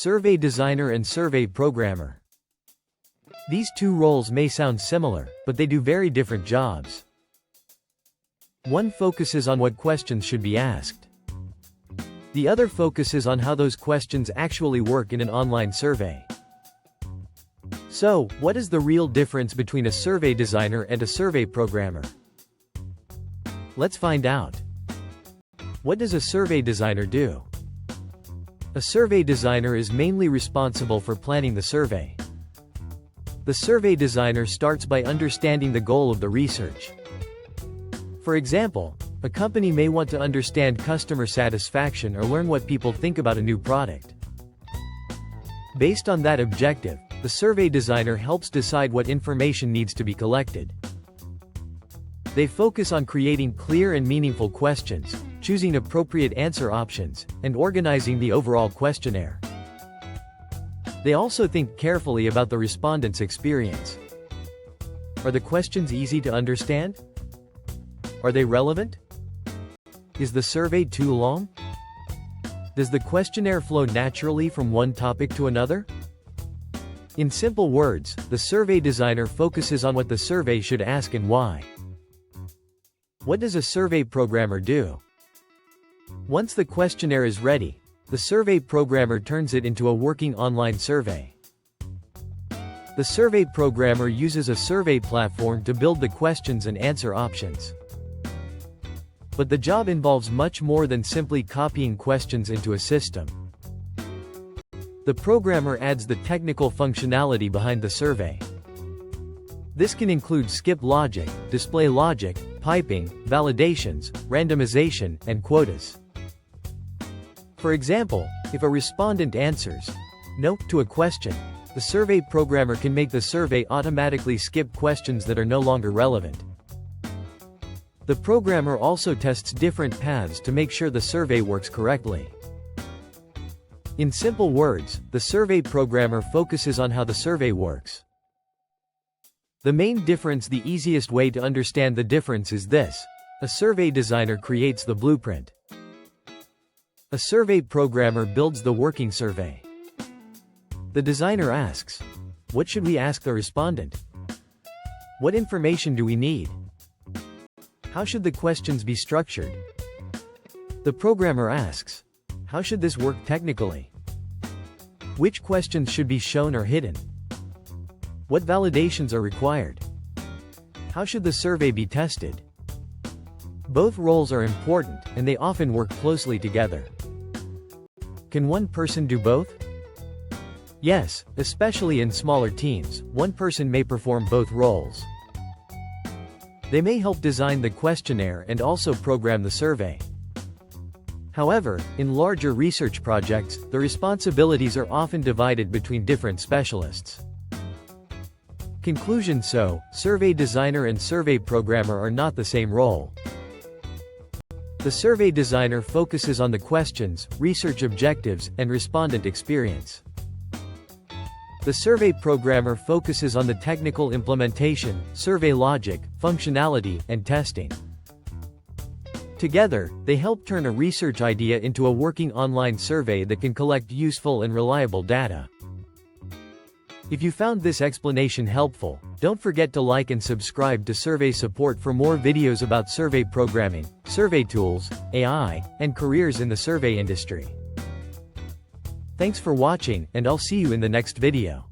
Survey designer and survey programmer. These two roles may sound similar, but they do very different jobs. One focuses on what questions should be asked. The other focuses on how those questions actually work in an online survey. So, what is the real difference between a survey designer and a survey programmer? Let's find out. What does a survey designer do? A survey designer is mainly responsible for planning the survey. The survey designer starts by understanding the goal of the research. For example, a company may want to understand customer satisfaction or learn what people think about a new product. Based on that objective, the survey designer helps decide what information needs to be collected. They focus on creating clear and meaningful questions, choosing appropriate answer options, and organizing the overall questionnaire. They also think carefully about the respondent's experience. Are the questions easy to understand? Are they relevant? Is the survey too long? Does the questionnaire flow naturally from one topic to another? In simple words, the survey designer focuses on what the survey should ask and why. What does a survey programmer do? Once the questionnaire is ready, the survey programmer turns it into a working online survey. The survey programmer uses a survey platform to build the questions and answer options. But the job involves much more than simply copying questions into a system. The programmer adds the technical functionality behind the survey. This can include skip logic, display logic, piping, validations, randomization, and quotas. For example, if a respondent answers no to a question, the survey programmer can make the survey automatically skip questions that are no longer relevant. The programmer also tests different paths to make sure the survey works correctly. In simple words, the survey programmer focuses on how the survey works. The main difference, the easiest way to understand the difference is this: a survey designer creates the blueprint. A survey programmer builds the working survey. The designer asks, what should we ask the respondent? What information do we need? How should the questions be structured? The programmer asks, how should this work technically? Which questions should be shown or hidden? What validations are required? How should the survey be tested? Both roles are important, and they often work closely together. Can one person do both? Yes, especially in smaller teams, one person may perform both roles. They may help design the questionnaire and also program the survey. However, in larger research projects, the responsibilities are often divided between different specialists. Conclusion: so, survey designer and survey programmer are not the same role. The survey designer focuses on the questions, research objectives, and respondent experience. The survey programmer focuses on the technical implementation, survey logic, functionality, and testing. Together, they help turn a research idea into a working online survey that can collect useful and reliable data. If you found this explanation helpful, don't forget to like and subscribe to Survey Support for more videos about survey programming, survey tools, AI, and careers in the survey industry. Thanks for watching, and I'll see you in the next video.